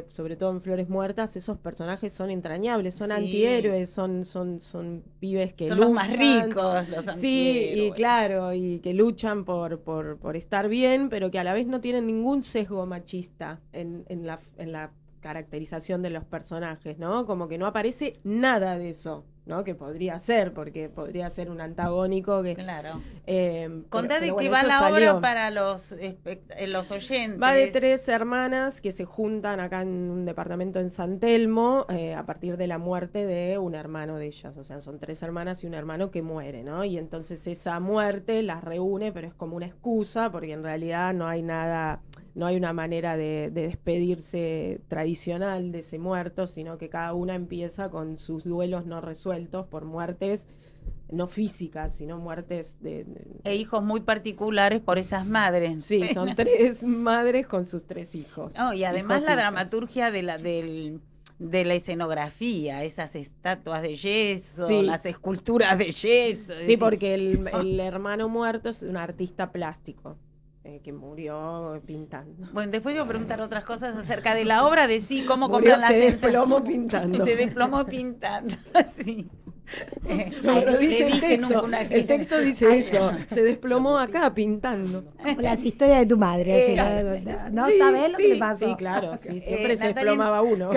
sobre todo en Flores Muertas, esos personajes son entrañables, son Sí. antihéroes, son pibes que Son luchan. los más ricos, los Sí, y antihéroes. claro, y que luchan por estar bien, pero que a la vez no tienen ningún sesgo machista en la caracterización de los personajes, ¿no? Como que no aparece nada de eso, ¿no? Que podría ser, porque podría ser un antagónico que... Claro. pero- Contá de pero qué bueno, va eso la salió. obra para los oyentes. Va de 3 hermanas que se juntan acá en un departamento en San Telmo a partir de la muerte de un hermano de ellas. O sea, son 3 hermanas y un hermano que muere, ¿no? Y entonces esa muerte las reúne, pero es como una excusa porque en realidad no hay nada, no hay una manera de despedirse tradicional de ese muerto, sino que cada una empieza con sus duelos no resueltos por muertes no físicas, sino muertes E hijos muy particulares por esas madres. Sí, son 3 madres con sus 3 hijos. No, y además Hijos, la hijas. dramaturgia de la escenografía, esas estatuas de yeso, Sí. las esculturas de yeso. es Sí, decir, porque el hermano muerto es un artista plástico que murió pintando. Bueno, después voy a preguntar otras cosas acerca de la obra, de sí, cómo Murió, compran las se entradas. desplomó pintando. Se desplomó pintando, sí. No, pero Te dice el dije texto. nunca una- El texto dice eso. Se desplomó acá pintando. Como las historias de tu madre. No Sí, sabés lo sí, que le pasó. Sí, claro. Sí, siempre se Natalia, desplomaba uno.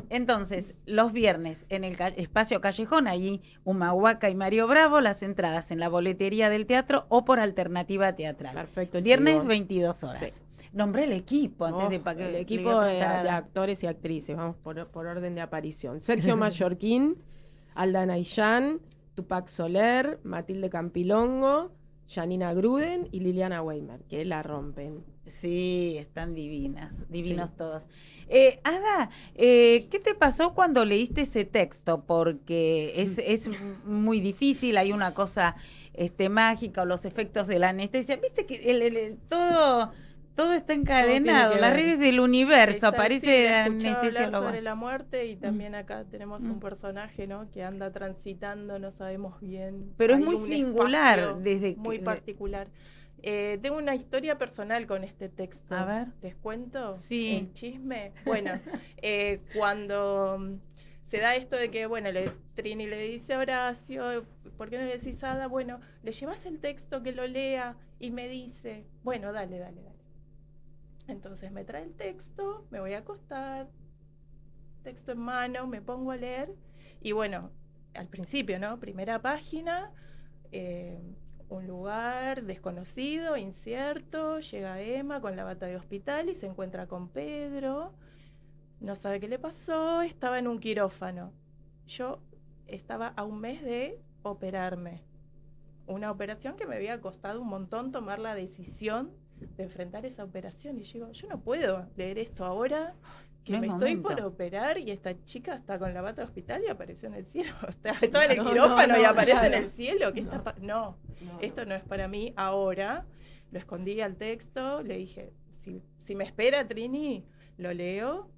Entonces, los viernes en el espacio Callejón, allí Humahuaca y Mario Bravo, las entradas en la boletería del teatro o por alternativa teatral. Perfecto. el Viernes chivo. 22 horas. Sí. Nombré el equipo antes de El le equipo iba a de preguntar a- actores y actrices, vamos por orden de aparición. Sergio Mallorquín, Aldana Illán, Tupac Soler, Matilde Campilongo, Janina Gruden y Liliana Weimer, que la rompen. Sí, están divinos Sí. todos. Ada, ¿qué te pasó cuando leíste ese texto? Porque es muy difícil, hay una cosa mágica o los efectos de la anestesia. Viste que todo está encadenado, que las ver. redes del universo, Está- aparece sí, la escuchaba hablar anestesióloga. sobre la muerte y también acá tenemos Mm. un personaje, ¿no? Que anda transitando, no sabemos bien. Pero es Hay muy un singular espacio desde muy que... particular. Tengo una historia personal con este texto. A ver. ¿Les cuento? Sí. El chisme. Bueno, cuando se da esto de que, bueno, Trini le dice a Horacio, ¿por qué no le decís a Ada? Bueno, le llevas el texto que lo lea y me dice, bueno, dale. Entonces me trae el texto, me voy a acostar, texto en mano, me pongo a leer y bueno, al principio, ¿no? Primera página, un lugar desconocido, incierto, llega Emma con la bata de hospital y se encuentra con Pedro, no sabe qué le pasó, estaba en un quirófano. Yo estaba a un mes de operarme, una operación que me había costado un montón tomar la decisión de enfrentar esa operación y yo digo, yo no puedo leer esto ahora que No es me estoy momento. por operar y esta chica está con la bata de hospital y apareció en el cielo. Estaba en el No, quirófano y no, aparece en claro. el cielo. ¿Qué está no, esto no es para mí ahora. Lo escondí al texto, le dije, si me espera Trini, lo leo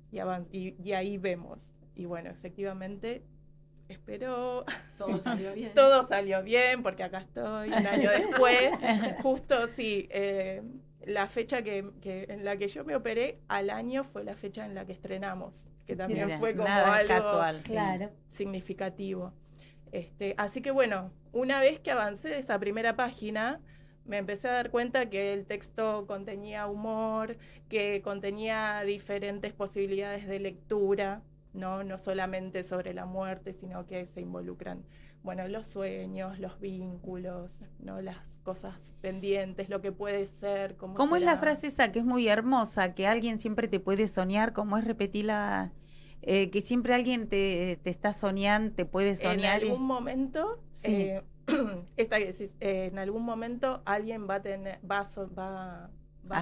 y ahí vemos. Y bueno, efectivamente, espero... Todo salió bien. Todo salió bien porque acá estoy un año después. Justo sí, la fecha en la que yo me operé al año fue la fecha en la que estrenamos, que también Mira, fue como nada algo casual. sí. Claro. significativo. Así que bueno, una vez que avancé de esa primera página, me empecé a dar cuenta que el texto contenía humor, que contenía diferentes posibilidades de lectura, no solamente sobre la muerte, sino que se involucran, bueno, los sueños, los vínculos, ¿no? Las cosas pendientes, lo que puede ser, ¿Cómo es la frase esa que es muy hermosa, que alguien siempre te puede soñar? ¿Cómo es repetirla? Que siempre alguien te está soñando, te puede soñar. En algún momento, Sí. esta que decís, en algún momento alguien va a soñar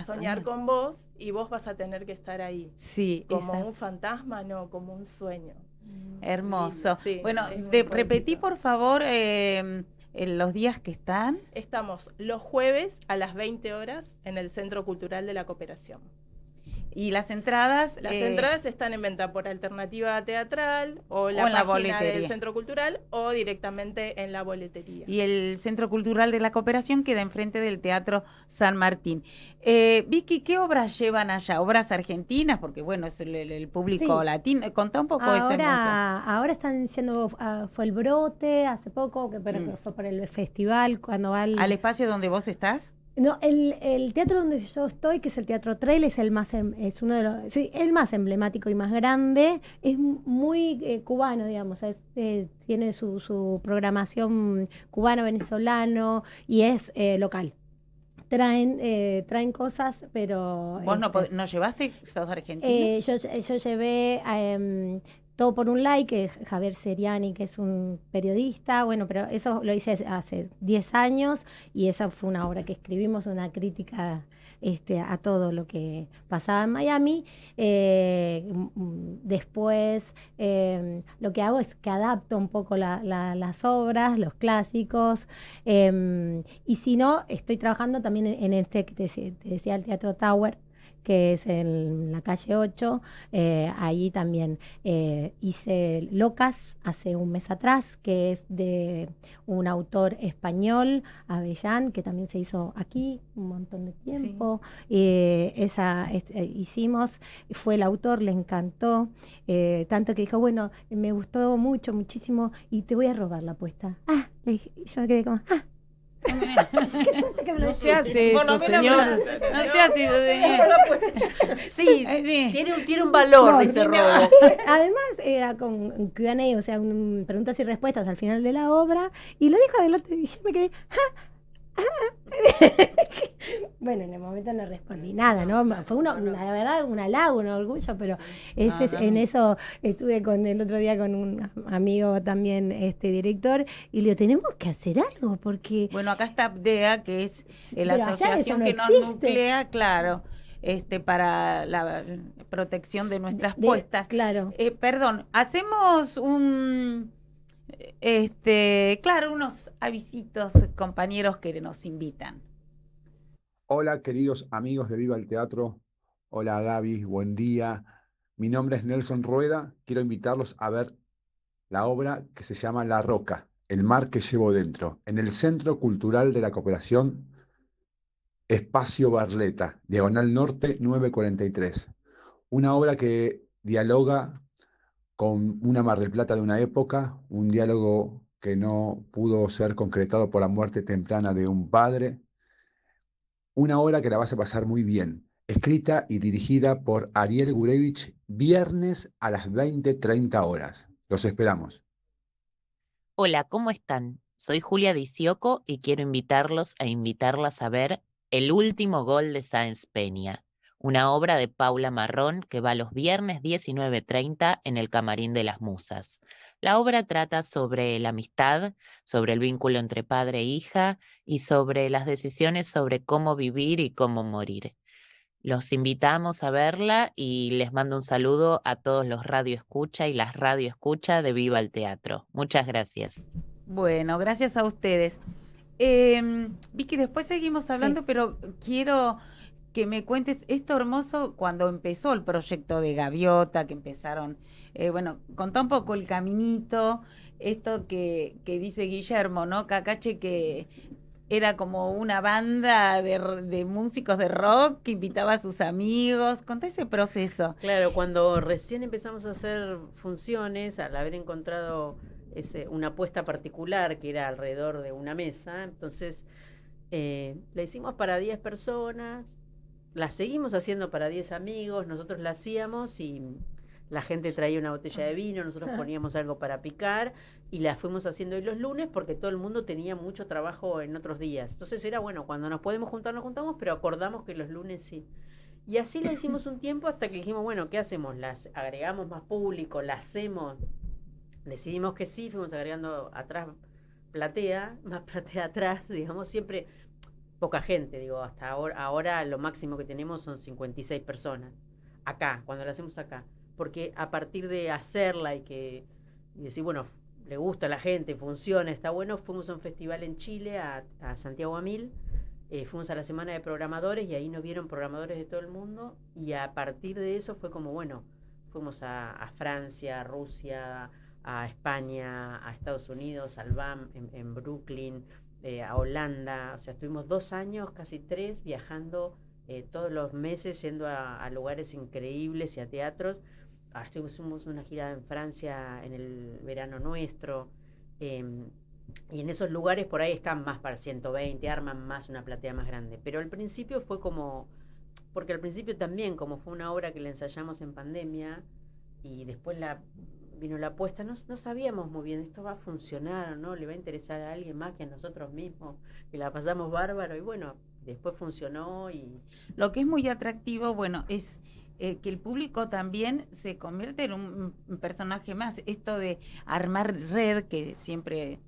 soñar. con vos y vos vas a tener que estar ahí. Sí, Como esa- un fantasma, no, como un sueño. hermoso. Sí, Bueno, es muy repetí poético. por favor los días que están. Estamos los jueves a las 20 horas en el Centro Cultural de la Cooperación. Y las entradas... Las entradas están en venta por Alternativa Teatral o en la la página boletería. del Centro Cultural o directamente en la boletería. Y el Centro Cultural de la Cooperación queda enfrente del Teatro San Martín. Vicky, ¿qué obras llevan allá? ¿Obras argentinas? Porque, bueno, es el público Sí. latino. Contá un poco eso, hermoso. Ahora están yendo, fue el Brote hace poco, que fue por el festival, cuando va ¿Al espacio donde vos estás? No, el teatro donde yo estoy, que es el Teatro Trail, es es uno de los, sí, el más emblemático y más grande. Es muy cubano, digamos. Tiene su programación cubano-venezolano y es local. Traen cosas, pero... ¿Vos no llevaste? ¿Sos argentinos? Yo llevé Todo por un like, que es Javier Seriani, que es un periodista, bueno, pero eso lo hice hace 10 años y esa fue una obra que escribimos, una crítica a todo lo que pasaba en Miami. Después lo que hago es que adapto un poco las obras, los clásicos, y si no, estoy trabajando también en este que te decía, el Teatro Tower, que es en la calle 8, allí también hice Locas hace un mes atrás, que es de un autor español, Avellán, que también se hizo aquí un montón de tiempo. Sí. Hicimos, fue el autor, le encantó, tanto que dijo, bueno, me gustó mucho, muchísimo, y te voy a robar la apuesta. Yo me quedé como, qué suerte que me lo No se hace eso, señor. No se hace eso, señor. Sí, tiene un valor ese robo. Además era con un Q&A, o sea, preguntas y respuestas al final de la obra, y lo dijo adelante y yo me quedé, bueno, en el momento no respondí nada, ¿no? Fue la verdad, un halago, un orgullo, pero en eso estuve el otro día con un amigo también, director, y le digo, tenemos que hacer algo, porque... Bueno, acá está APDEA, que es la Pero asociación no que nos existe. nuclea, claro, para la protección de nuestras puestas. Claro. Perdón, hacemos unos avisitos, compañeros que nos invitan. Hola, queridos amigos de Viva el Teatro. Hola, Gaby, buen día. Mi nombre es Nelson Rueda. Quiero invitarlos a ver la obra que se llama La Roca, el mar que llevo dentro, en el Centro Cultural de la Cooperación, Espacio Barleta, Diagonal Norte 943. Una obra que dialoga con una Mar del Plata de una época, un diálogo que no pudo ser concretado por la muerte temprana de un padre. Una obra que la vas a pasar muy bien, escrita y dirigida por Ariel Gurevich, viernes a las 20:30 horas. Los esperamos. Hola, ¿cómo están? Soy Julia Dicioco y quiero invitarlos e invitarlas a ver El último gol de Sáenz Peña, una obra de Paula Marrón que va los viernes 19:30 en el Camarín de las Musas. La obra trata sobre la amistad, sobre el vínculo entre padre e hija y sobre las decisiones sobre cómo vivir y cómo morir. Los invitamos a verla y les mando un saludo a todos los Radio Escucha y las Radio Escucha de Viva el Teatro. Muchas gracias. Bueno, gracias a ustedes. Vicky, después seguimos hablando, Sí. pero quiero que me cuentes esto hermoso cuando empezó el proyecto de Gaviota, que empezaron, contá un poco el caminito, esto que dice Guillermo, ¿no? Cacache, que era como una banda de músicos de rock que invitaba a sus amigos. Contá ese proceso. Claro, cuando recién empezamos a hacer funciones, al haber encontrado una apuesta particular que era alrededor de una mesa, entonces la hicimos para 10 personas, la seguimos haciendo para 10 amigos, nosotros la hacíamos y la gente traía una botella de vino, nosotros poníamos algo para picar y la fuimos haciendo hoy los lunes porque todo el mundo tenía mucho trabajo en otros días. Entonces era bueno, cuando nos podemos juntar, nos juntamos, pero acordamos que los lunes sí. Y así la hicimos un tiempo hasta que dijimos, bueno, ¿qué hacemos? ¿Las agregamos más público? ¿La hacemos? Decidimos que sí, fuimos agregando atrás más platea atrás, digamos, siempre poca gente, digo, hasta ahora lo máximo que tenemos son 56 personas, acá, cuando la hacemos acá, porque a partir de hacerla y decir, bueno, le gusta a la gente, funciona, está bueno, fuimos a un festival en Chile, a Santiago a 1000, fuimos a la semana de programadores y ahí nos vieron programadores de todo el mundo y a partir de eso fue como, bueno, fuimos a Francia, a Rusia, a España, a Estados Unidos, al BAM en Brooklyn, a Holanda, o sea, estuvimos 2 años, casi 3, viajando todos los meses, yendo a lugares increíbles y a teatros. Hicimos una gira en Francia en el verano nuestro, y en esos lugares por ahí están más para 120, arman más una platea más grande, pero al principio fue como, porque al principio también, como fue una obra que la ensayamos en pandemia, y después vino la apuesta, no sabíamos muy bien, esto va a funcionar o no, le va a interesar a alguien más que a nosotros mismos, que la pasamos bárbaro, y bueno, después funcionó. Y lo que es muy atractivo, bueno, es que el público también se convierte en un personaje más. Esto de armar red, que siempre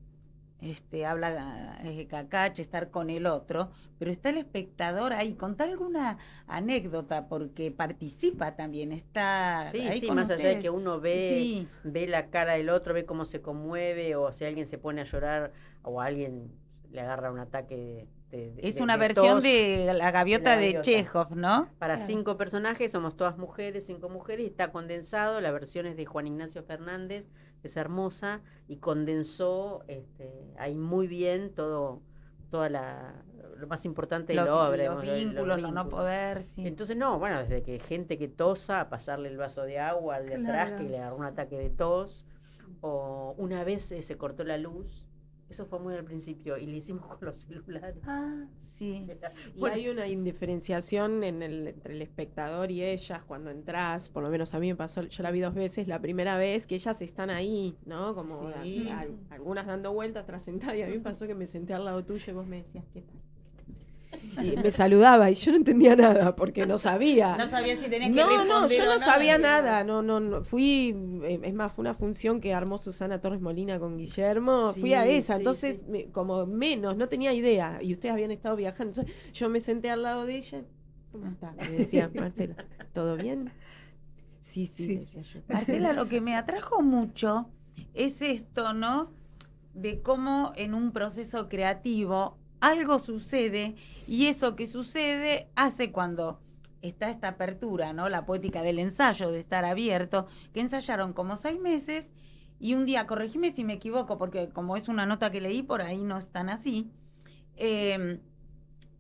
habla Cacache, estar con el otro, pero está el espectador ahí. Contá alguna anécdota, porque participa también, está ahí sí, con más ustedes. allá de que uno Sí. ve la cara del otro, ve cómo se conmueve, o si alguien se pone a llorar, o a alguien le agarra un ataque es una versión tos, de La Gaviota de Chekhov, ¿no? Para 5 personajes, somos todas mujeres, 5 mujeres, y está condensado. La versión es de Juan Ignacio Fernández, que es hermosa, y condensó ahí muy bien toda lo más importante de la obra. Los vínculos, lo no poder, sí. Entonces, bueno, desde que gente que tosa, a pasarle el vaso de agua al de atrás, que le agarró un ataque de tos, o una vez se cortó la luz. Eso fue muy al principio y lo hicimos con los celulares. Sí. Y hay una indiferenciación entre el espectador y ellas cuando entras, por lo menos a mí me pasó, yo la vi 2 veces, la primera vez que ellas están ahí, ¿no? Como sí. Algunas dando vueltas, otras sentadas, y a mí me pasó que me senté al lado tuyo y vos me decías, ¿qué tal? Y me saludaba y yo no entendía nada porque no sabía. No sabía si tenías que responder. No, yo no no sabía nada. No. Fui, es más, fue una función que armó Susana Torres Molina con Guillermo. Sí, fui a esa, sí, entonces sí. como menos, no tenía idea. Y ustedes habían estado viajando. Entonces, yo me senté al lado de ella. ¿Cómo está? Me decía, Marcela, ¿todo bien? Sí, decía yo. Marcela, lo que me atrajo mucho es esto, ¿no? De cómo en un proceso creativo algo sucede, y eso que sucede hace cuando está esta apertura, ¿no? La poética del ensayo, de estar abierto, que ensayaron como 6 meses, y un día, corregime si me equivoco, porque como es una nota que leí, por ahí no es tan así,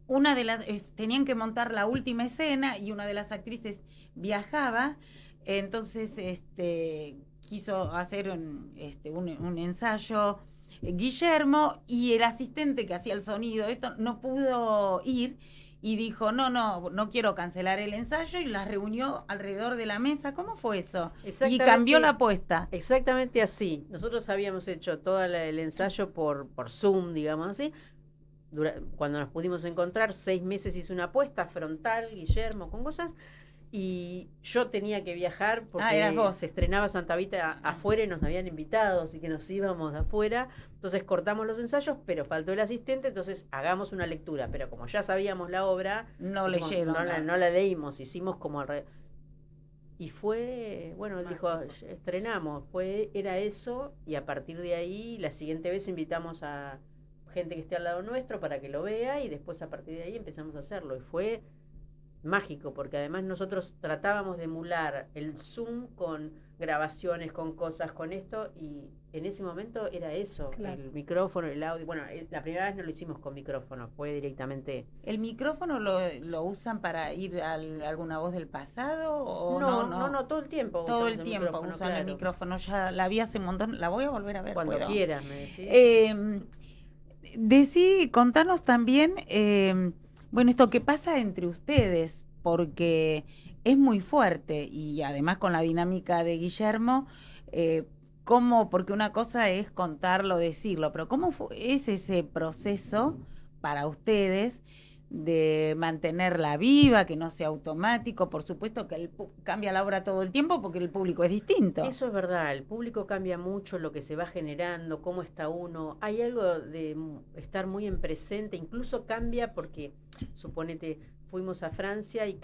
una de las, tenían que montar la última escena, y una de las actrices viajaba, entonces quiso hacer un ensayo Guillermo, y el asistente que hacía el sonido, no pudo ir, y dijo, no quiero cancelar el ensayo, y las reunió alrededor de la mesa. ¿Cómo fue eso? Y cambió la apuesta. Exactamente así. Nosotros habíamos hecho todo el ensayo por Zoom, digamos así. Cuando nos pudimos encontrar, 6 meses hice una apuesta frontal, Guillermo, con cosas. Y yo tenía que viajar porque se estrenaba Santa Vita afuera y nos habían invitado, así que nos íbamos de afuera. Entonces cortamos los ensayos, pero faltó el asistente, entonces hagamos una lectura. Pero como ya sabíamos la obra, no la leímos, hicimos como y fue, bueno, él dijo, estrenamos, era eso, y a partir de ahí, la siguiente vez invitamos a gente que esté al lado nuestro para que lo vea, y después a partir de ahí empezamos a hacerlo, y fue mágico, porque además nosotros tratábamos de emular el Zoom con grabaciones, con cosas, con esto, y en ese momento era eso, claro. El micrófono, el audio. Bueno, la primera vez no lo hicimos con micrófono, fue directamente. ¿El micrófono lo usan para ir a alguna voz del pasado? ¿O no, todo el tiempo. Todo el tiempo usan el micrófono. Ya la vi hace un montón, la voy a volver a ver. Cuando quieras, me decís. Contanos también, bueno, esto que pasa entre ustedes, porque es muy fuerte, y además con la dinámica de Guillermo, porque una cosa es contarlo, decirlo, pero ¿cómo es ese proceso para ustedes de mantenerla viva, que no sea automático? Por supuesto que cambia la obra todo el tiempo porque el público es distinto. Eso es verdad, el público cambia mucho, lo que se va generando, cómo está uno. Hay algo de estar muy en presente, incluso cambia porque, suponete, fuimos a Francia y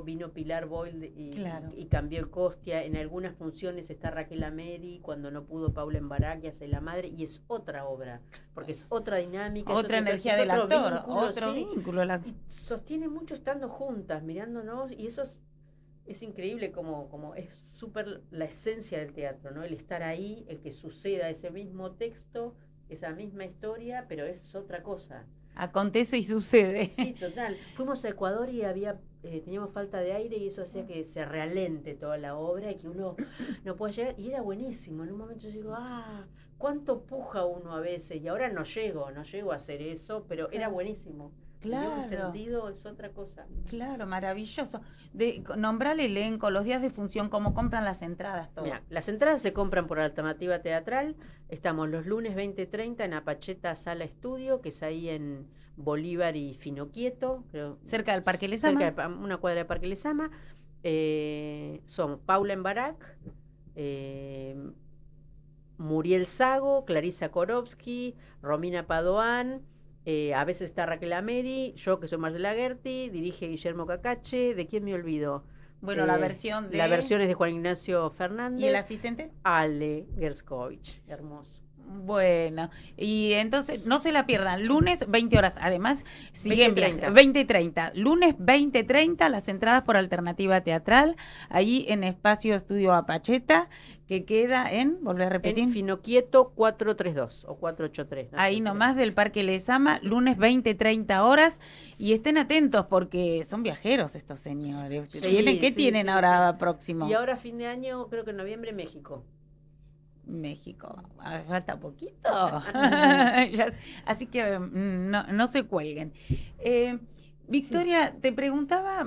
vino Pilar Boyle Claro. y cambió el Costia. En algunas funciones está Raquel Ameri, cuando no pudo Paula Embará, que hace la madre, y es otra obra, porque es otra dinámica. Otra energía es del otro actor, vínculo, otro sí. vínculo. Y sostiene mucho estando juntas, mirándonos, y eso es increíble como es súper la esencia del teatro, ¿no? El estar ahí, el que suceda ese mismo texto, esa misma historia, pero es otra cosa. Acontece y sucede. Sí, total. Fuimos a Ecuador y teníamos falta de aire y eso hacía que se realente toda la obra y que uno no pueda llegar. Y era buenísimo. En un momento yo digo, cuánto puja uno a veces. Y ahora no llego a hacer eso, pero era buenísimo. Claro. Un sentido es otra cosa. Claro, maravilloso. Nombrar el elenco, los días de función, cómo compran las entradas, todo. Mira, las entradas se compran por Alternativa Teatral. Estamos los lunes 20:30 en Apacheta Sala Estudio, que es ahí en Bolívar y Finoquieto, creo. Cerca del Parque Lezama. Cerca de una cuadra del Parque Lezama. Son Paula Embarak, Muriel Sago, Clarisa Korowski, Romina Padoan, a veces está Raquel Ameri, yo que soy Marcela Gerti, dirige Guillermo Cacache. ¿De quién me olvido? Bueno, la versión La versión es de Juan Ignacio Fernández. ¿Y el asistente? Ale Gerskovich, hermoso. Bueno, y entonces no se la pierdan, lunes 20 horas, además siguen 20:30. 20:30, lunes 20:30 las entradas por Alternativa Teatral, ahí en Espacio Estudio Apacheta, que queda volver a repetir. En Finoquieto 432 o 483. No Ahí sé, nomás del Parque Lezama, lunes 20:30 horas, y estén atentos porque son viajeros estos señores. Sí, ¿Qué sí, tienen sí, ahora sí. próximo? Y ahora fin de año, creo que en noviembre, México. México, falta poquito. Así que no se cuelguen. Victoria, te preguntaba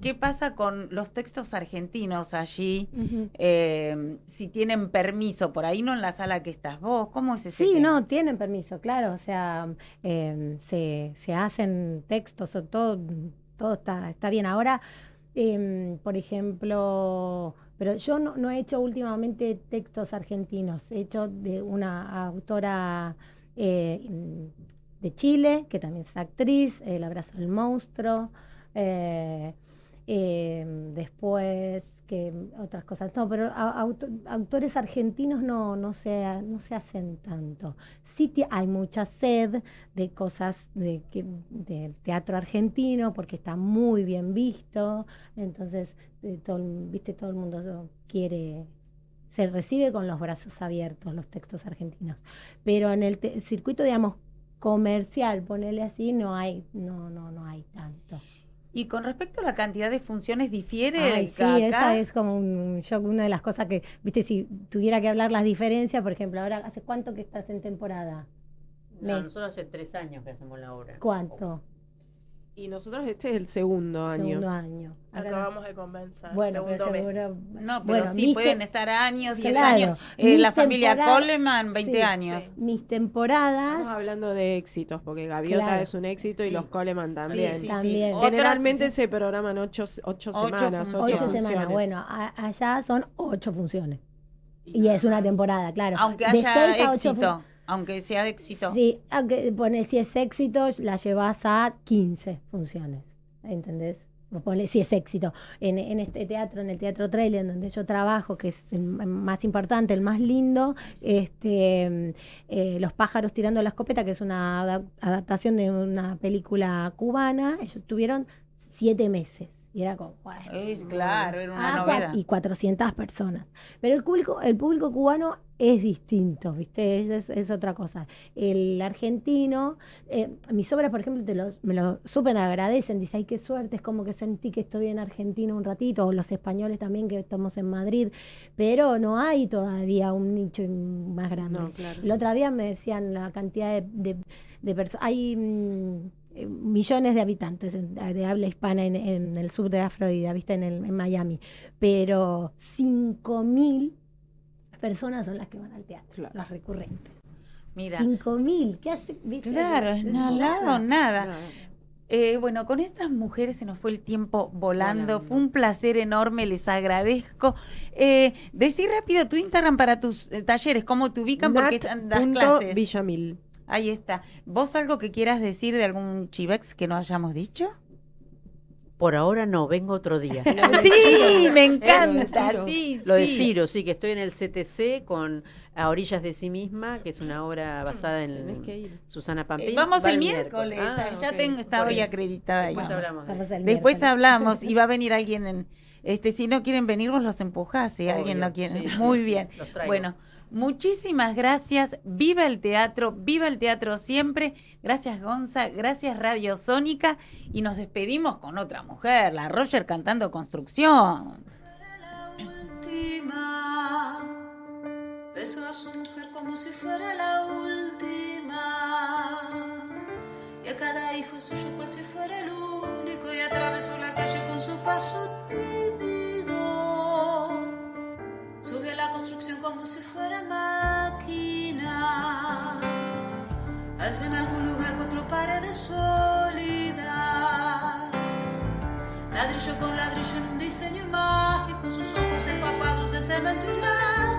qué pasa con los textos argentinos allí, si tienen permiso, por ahí no en la sala que estás vos, ¿cómo es ese Sí, tema? no, tienen permiso, claro, o sea, se hacen textos, todo está bien. Ahora, por ejemplo, pero yo no he hecho últimamente textos argentinos, he hecho de una autora de Chile, que también es actriz, El abrazo del monstruo, después que otras cosas, no, pero autores argentinos no se hacen tanto. Sí hay mucha sed de cosas de teatro argentino, porque está muy bien visto, entonces todo el mundo se recibe con los brazos abiertos los textos argentinos, pero en el circuito, digamos, comercial, ponerle así, no hay tanto. Y con respecto a la cantidad de funciones, ¿difiere? Ay, sí, acá? esa es como un shock, una de las cosas que, viste, si tuviera que hablar las diferencias, por ejemplo, ahora, ¿hace cuánto que estás en temporada? No, nosotros hace 3 años que hacemos la obra. ¿Cuánto? Y nosotros este es el segundo año. Segundo año. Acabamos de comenzar. Bueno, segundo pero mes. seguro. No, pero sí, pueden estar años, 10 claro, años. mis La familia temporadas- Coleman, 20 sí, años. sí. Mis temporadas. Estamos hablando de éxitos, porque Gaviota Claro. es un éxito y Sí. los Coleman también. Sí, También. Otras, Generalmente sí. se programan 8 semanas, 8 8 funciones. semanas. Bueno, allá son 8 funciones. Y es una temporada, claro. Aunque De 6 haya a 8 éxito, aunque sea éxito. Sí, aunque si es éxito, la llevas a 15 funciones. ¿Entendés? Ponle si es éxito. En este teatro, en el Teatro Trailer, en donde yo trabajo, que es el más importante, el más lindo, Los pájaros tirando la escopeta, que es una adaptación de una película cubana, ellos tuvieron 7 meses. Y era como, bueno, Es claro, era una novedad. y 400 personas. Pero el público cubano es distinto, ¿viste? Es otra cosa. El argentino, mis obras, por ejemplo, me lo súper agradecen. Dice, ay, qué suerte, es como que sentí que estoy en Argentina un ratito, o los españoles también, que estamos en Madrid. Pero no hay todavía un nicho más grande. No, claro. El otro día me decían la cantidad de personas. Hay millones de habitantes de habla hispana en el sur de la Florida, ¿viste? En Miami. Pero 5.000 personas son las que van al teatro, Claro. las recurrentes. Mira, 5.000, ¿qué hace? ¿Viste? claro, Es al lado nada. No. Bueno, con estas mujeres se nos fue el tiempo volando. Volando. Fue un placer enorme, les agradezco. Decí rápido tu Instagram para tus talleres, cómo te ubican, porque das clases. Villamil. Ahí está. ¿Vos algo que quieras decir de algún chivex que no hayamos dicho? Por ahora no, vengo otro día. Sí, me encanta, Ciro. sí, Lo de sí. Ciro, sí, que estoy en el CTC con A Orillas de sí misma, que es una obra basada Tenés en que ir. Susana Pampín. Vamos Va el miércoles, Ah, ya ok. está Por hoy eso. acreditada ahí. Después hablamos de Vamos eso. el Después miércoles. hablamos y va a venir alguien si no quieren venir vos los empujás, si alguien Obvio, no quiere. sí, sí, Muy sí, bien. los traigo. Bueno, muchísimas gracias. Viva el teatro siempre. Gracias Gonza, gracias Radio Sónica y nos despedimos con otra mujer, la Roger cantando Construcción. Besó a su mujer como si fuera la última. Y a cada hijo suyo cual si fuera el único. Y atravesó la calle con su paso tímido. Subió a la construcción como si fuera máquina. Alzó en algún lugar 4 paredes sólidas. Ladrillo con ladrillo en un diseño mágico. Sus ojos empapados de cemento y lágrimas.